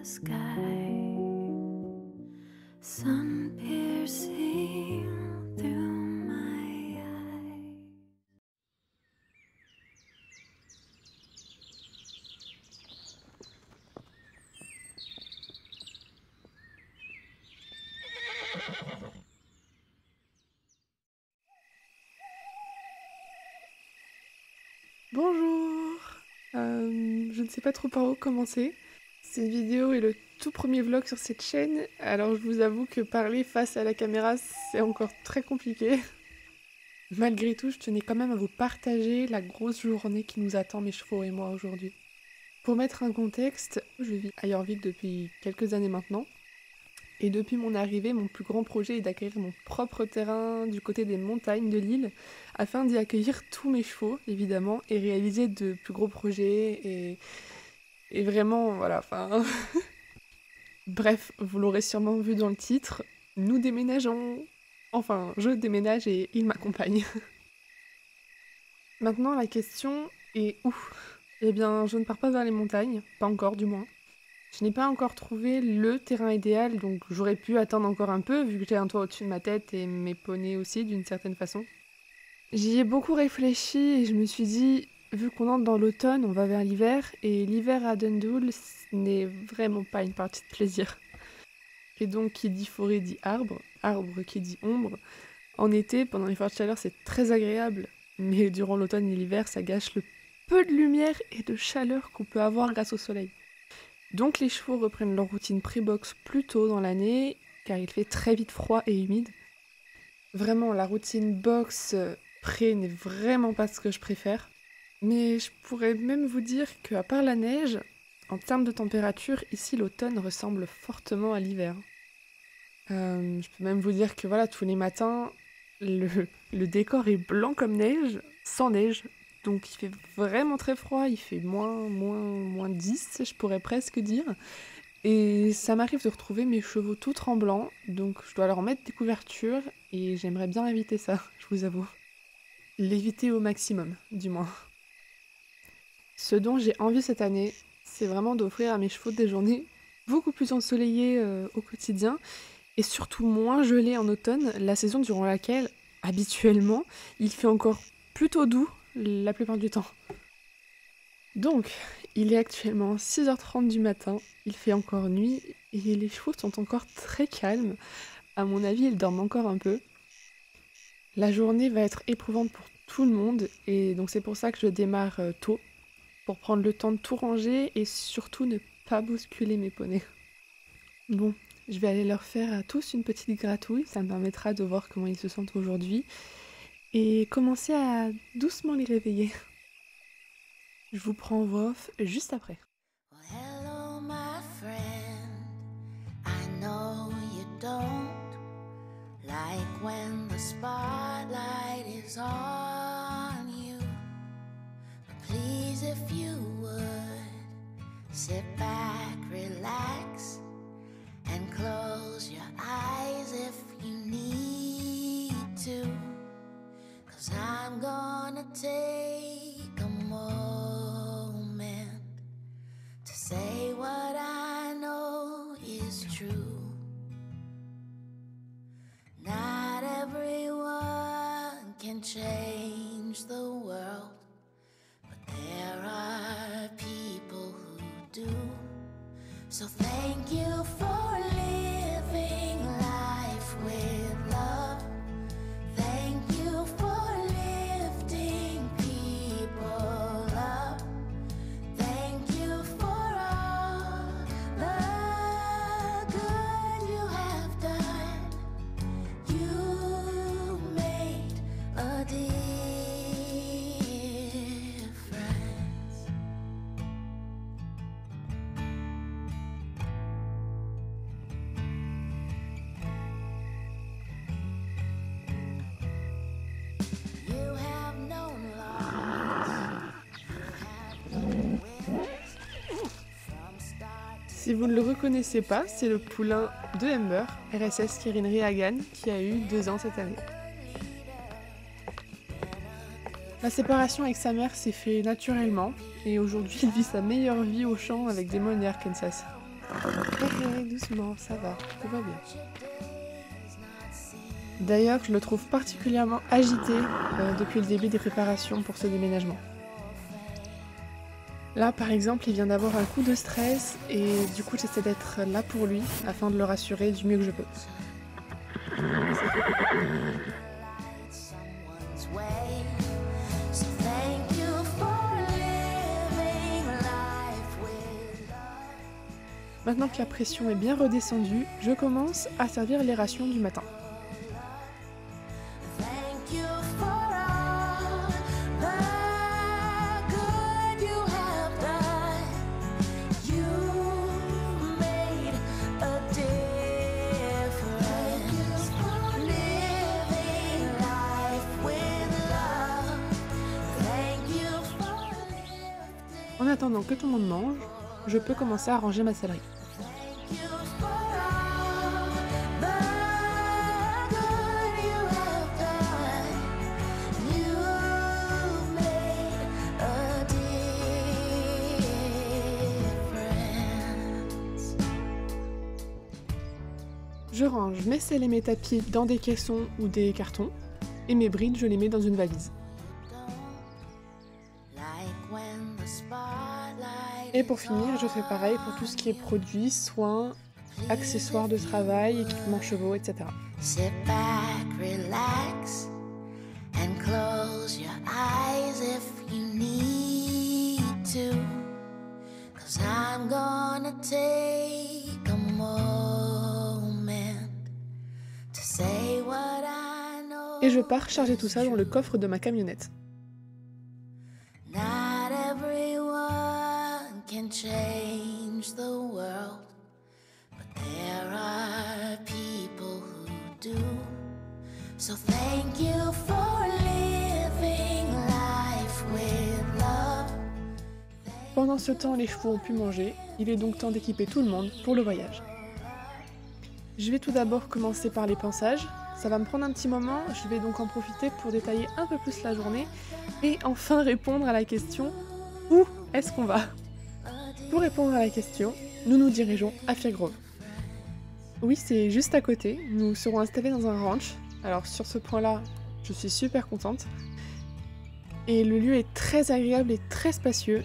sky, sun piercing through my eyes. Bonjour. Je ne sais pas trop par où commencer. Cette vidéo est le tout premier vlog sur cette chaîne, alors je vous avoue que parler face à la caméra c'est encore très compliqué. Malgré tout, je tenais quand même à vous partager la grosse journée qui nous attend mes chevaux et moi aujourd'hui. Pour mettre un contexte, je vis à Jorvik depuis quelques années maintenant. Et depuis mon arrivée, mon plus grand projet est d'acquérir mon propre terrain du côté des montagnes de l'île, afin d'y accueillir tous mes chevaux, évidemment, et réaliser de plus gros projets, et vraiment, voilà, enfin... Bref, vous l'aurez sûrement vu dans le titre, nous déménageons. Enfin, je déménage et il m'accompagne. Maintenant, la question est où? Eh bien, je ne pars pas vers les montagnes, pas encore du moins. Je n'ai pas encore trouvé le terrain idéal, donc j'aurais pu attendre encore un peu, vu que j'ai un toit au-dessus de ma tête et mes poneys aussi, d'une certaine façon. J'y ai beaucoup réfléchi et je me suis dit, vu qu'on entre dans l'automne, on va vers l'hiver, et l'hiver à Dundul, ce n'est vraiment pas une partie de plaisir. Et donc, qui dit forêt dit arbre, arbre qui dit ombre. En été, pendant les fortes chaleurs, c'est très agréable, mais durant l'automne et l'hiver, ça gâche le peu de lumière et de chaleur qu'on peut avoir grâce au soleil. Donc les chevaux reprennent leur routine pré-box plus tôt dans l'année, car il fait très vite froid et humide. Vraiment, la routine box pré n'est vraiment pas ce que je préfère. Mais je pourrais même vous dire qu'à part la neige, en termes de température, ici l'automne ressemble fortement à l'hiver. Je peux même vous dire que voilà, tous les matins, le décor est blanc comme neige, sans neige. Donc il fait vraiment très froid, il fait moins 10, je pourrais presque dire. Et ça m'arrive de retrouver mes chevaux tout tremblants, donc je dois leur mettre des couvertures, et j'aimerais bien éviter ça, je vous avoue. L'éviter au maximum, du moins. Ce dont j'ai envie cette année, c'est vraiment d'offrir à mes chevaux des journées beaucoup plus ensoleillées au quotidien, et surtout moins gelées en automne, la saison durant laquelle, habituellement, il fait encore plutôt doux la plupart du temps. Donc, il est actuellement 6h30 du matin, il fait encore nuit et les chevaux sont encore très calmes. À mon avis, ils dorment encore un peu. La journée va être éprouvante pour tout le monde et donc c'est pour ça que je démarre tôt, pour prendre le temps de tout ranger et surtout ne pas bousculer mes poneys. Bon, je vais aller leur faire à tous une petite gratouille, ça me permettra de voir comment ils se sentent aujourd'hui et commencer à doucement les réveiller. Je vous prends en voix off juste après. Well, hello, my friend. I know you don't like when the spotlight is on you. But please, if you would, sit back, relax, and close your eyes if you need to. 'Cause I'm gonna take a moment to say what I know is true. Not everyone can change the world, but there are people who do. So thank you for living life with love. Thank you for lifting people up. Thank you for all the good you have done. You made a difference. You have known loss. You have known wins. From start to Si vous ne le reconnaissez pas, c'est le poulain de Ember, RSS Kirinery Hagan, qui a eu 2 ans cette année. La séparation avec sa mère s'est fait naturellement, et aujourd'hui il vit sa meilleure vie au champ avec Damon et Arkansas. Doucement, ça va, tout va bien. D'ailleurs, je le trouve particulièrement agité depuis le début des préparations pour ce déménagement. Là, par exemple, il vient d'avoir un coup de stress et du coup, j'essaie d'être là pour lui afin de le rassurer du mieux que je peux. someone's way. So thank you for living life with love. Maintenant que la pression est bien redescendue, je commence à servir les rations du matin. Thank you for all the good you have done. You made a difference. Living life with love. Thank you for lifting. En attendant que tout le monde mange, je peux commencer à ranger ma sellerie. Thank you for all the good you have done. You've made a difference. Je range mes selles et mes tapis dans des caissons ou des cartons, et mes brides, je les mets dans une valise. Like when the spotlight Et pour finir, je fais pareil pour tout ce qui est produits, soins, accessoires de travail, équipements chevaux, etc. Sit back, relax, and close your eyes if you need to. 'Cause I'm gonna take a moment to say what I know. Et je pars charger tout ça dans le coffre de ma camionnette. Not everyone can change the world, but there are people who do. So thank you for living life with love. Pendant ce temps, les chevaux ont pu manger, il est donc temps d'équiper tout le monde pour le voyage. Je vais tout d'abord commencer par les pansages. Ça va me prendre un petit moment, je vais donc en profiter pour détailler un peu plus la journée et enfin répondre à la question « Où est-ce qu'on va ?» Pour répondre à la question, nous nous dirigeons à Firgrove. Oui, c'est juste à côté, nous serons installés dans un ranch. Alors sur ce point-là, je suis super contente. Et le lieu est très agréable et très spacieux.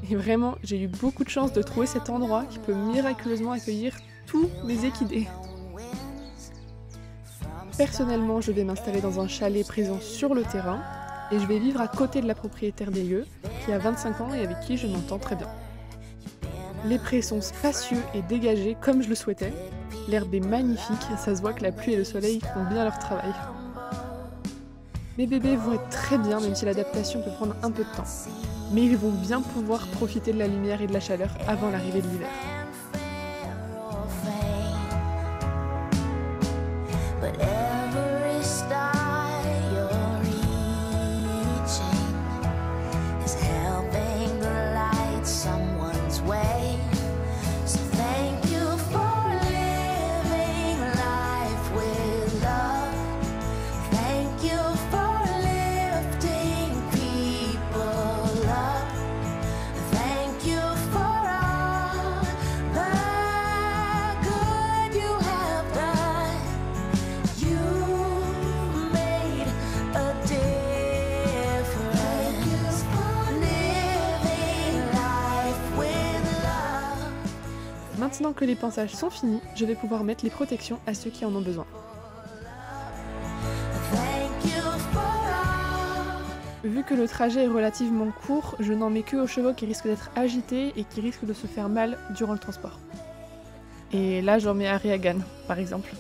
Et vraiment, j'ai eu beaucoup de chance de trouver cet endroit qui peut miraculeusement accueillir tous mes équidés. Personnellement, je vais m'installer dans un chalet présent sur le terrain et je vais vivre à côté de la propriétaire des lieux, qui a 25 ans et avec qui je m'entends très bien. Les prés sont spacieux et dégagés comme je le souhaitais. L'herbe est magnifique, ça se voit que la pluie et le soleil font bien leur travail. Mes bébés vont être très bien, même si l'adaptation peut prendre un peu de temps. Mais ils vont bien pouvoir profiter de la lumière et de la chaleur avant l'arrivée de l'hiver. But every star you're reaching is helping to light someone's way. So thank you for living life with love. Thank you for lifting people up. Thank you for all the good you have done. You made a difference. Living life with love. Maintenant que les pansages sont finis, je vais pouvoir mettre les protections à ceux qui en ont besoin. Thank you for all. Vu que le trajet est relativement court, je n'en mets que aux chevaux qui risquent d'être agités et qui risquent de se faire mal durant le transport. Et là, j'en mets à Reagan, par exemple.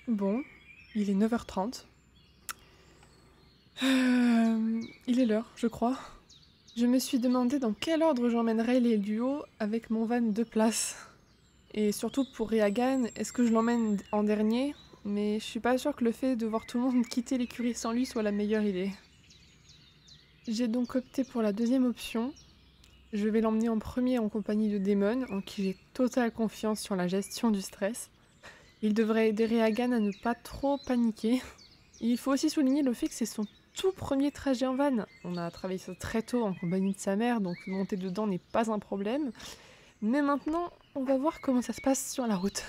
Bon, il est 9h30. Il est l'heure, je crois. Je me suis demandé dans quel ordre j'emmènerais les duos avec mon van 2 places. Et surtout pour Reagan, est-ce que je l'emmène en dernier? Mais je suis pas sûre que le fait de voir tout le monde quitter l'écurie sans lui soit la meilleure idée. J'ai donc opté pour la deuxième option. Je vais l'emmener en premier en compagnie de Damon, en qui j'ai totale confiance sur la gestion du stress. Il devrait aider Reagan à ne pas trop paniquer. Il faut aussi souligner le fait que c'est son tout premier trajet en van. On a travaillé ça très tôt en compagnie de sa mère, donc monter dedans n'est pas un problème. Mais maintenant, on va voir comment ça se passe sur la route.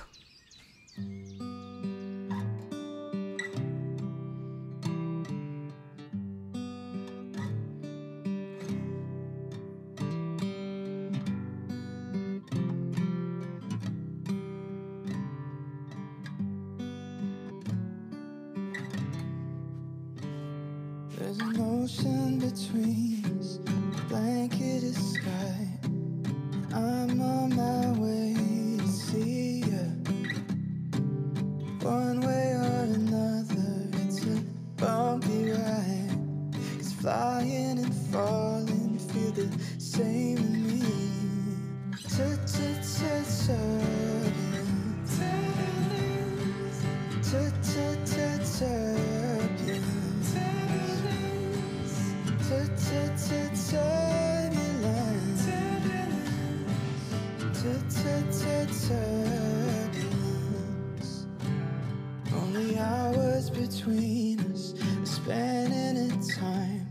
There's an ocean between us, a blanketed sky. I'm on my way to see you. One way or another, it's a bumpy ride. 'Cause flying and falling feel the same to me. Turbulence. Turbulence. Only hours between us, spanning in time.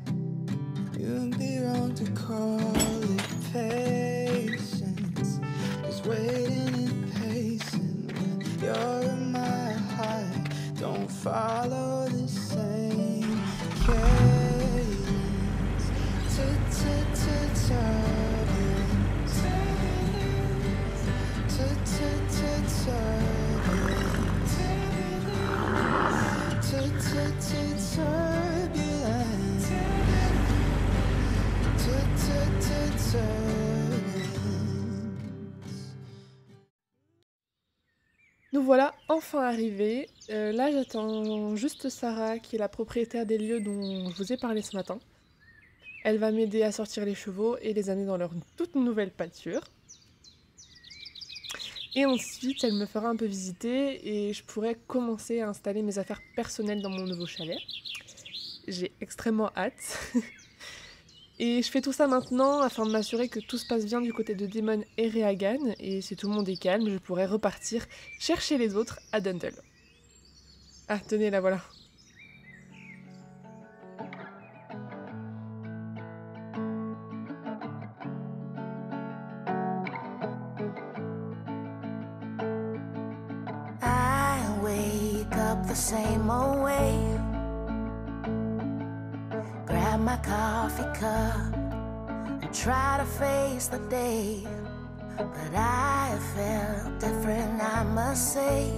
You'd be wrong to call it patience. 'Cause waiting and pacing when you're in my high don't follow the same cadence. Nous voilà enfin arrivés. Là, j'attends juste Sarah, qui est la propriétaire des lieux dont je vous ai parlé ce matin. Elle va m'aider à sortir les chevaux et les amener dans leur toute nouvelle pâture. Et ensuite, elle me fera un peu visiter et je pourrai commencer à installer mes affaires personnelles dans mon nouveau chalet. J'ai extrêmement hâte. Et je fais tout ça maintenant afin de m'assurer que tout se passe bien du côté de Damon et Reagan. Et si tout le monde est calme, je pourrai repartir chercher les autres à Dundle. Ah, tenez, la voilà. I wake up the same old way. Grab my coffee cup and try to face the day. But I felt different, I must say.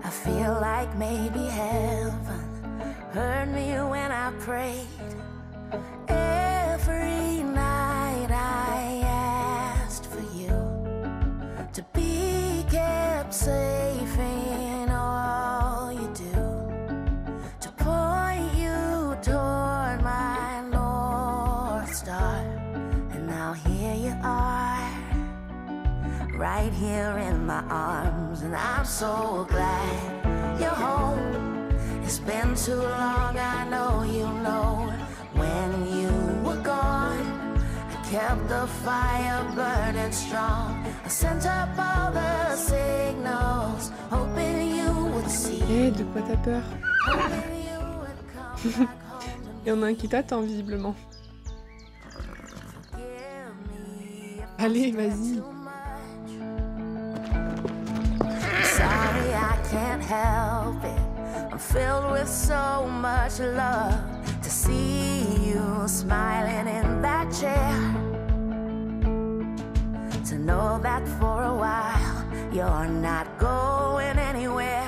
I feel like maybe heaven heard me when I prayed. Every night I asked for you to be kept safe in all you do, to point you toward my North Star. And now here you are, right here in my arms, and I'm so glad you're home. It's been too long, I know you know. When you were gone, I kept the fire burning strong. I sent up all the signals, hoping you would see. Eh, de quoi t'as peur? Hoping you would come back home to Il y en a un qui t'attend visiblement. give me if Allez, it's vas-y. too much. I'm sorry, I can't help it. I'm filled with so much love to see you smiling in that chair. To know that for a while you're not going anywhere.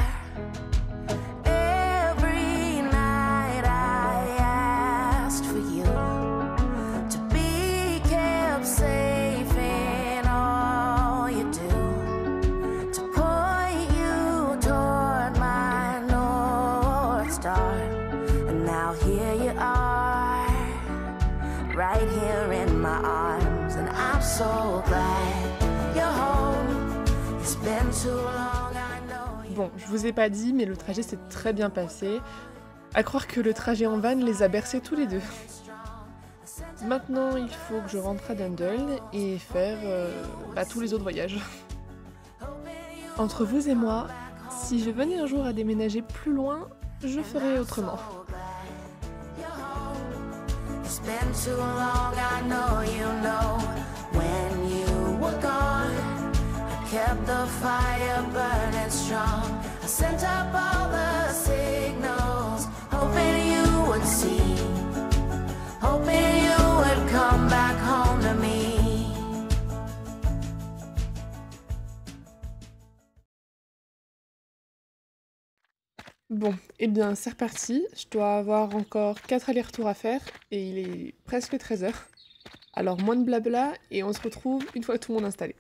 Every night I asked for you to be kept safe in all you do, to point you toward my North Star. And now here you are, right here in my arms, and I'm so glad you're home. It's been too long, I know you. Bon, je vous ai pas dit, mais le trajet s'est très bien passé. À croire que le trajet en van les a bercés tous les deux. Maintenant, il faut que je rentre à Dundle et faire tous les autres voyages. Entre vous et moi, si je venais un jour à déménager plus loin, je ferais autrement. It's been too long, I know you know. When you were gone, I kept the fire burning strong. I sent up all the signals, hoping you would see, hoping you would come back home to me. Bon, eh bien c'est reparti, je dois avoir encore 4 allers-retours à faire et il est presque 13h. Alors moins de blabla et on se retrouve une fois tout le monde installé.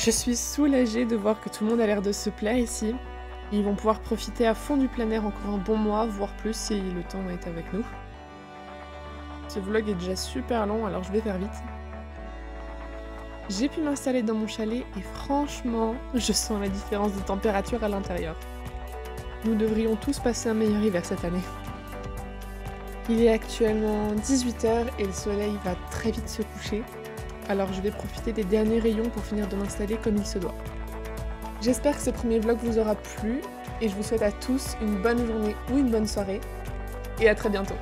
Je suis soulagée de voir que tout le monde a l'air de se plaire ici. Ils vont pouvoir profiter à fond du plein air encore un bon mois, voire plus si le temps est avec nous. Ce vlog est déjà super long, alors je vais faire vite. J'ai pu m'installer dans mon chalet et franchement, je sens la différence de température à l'intérieur. Nous devrions tous passer un meilleur hiver cette année. Il est actuellement 18h et le soleil va très vite se coucher. Alors je vais profiter des derniers rayons pour finir de m'installer comme il se doit. J'espère que ce premier vlog vous aura plu et je vous souhaite à tous une bonne journée ou une bonne soirée et à très bientôt.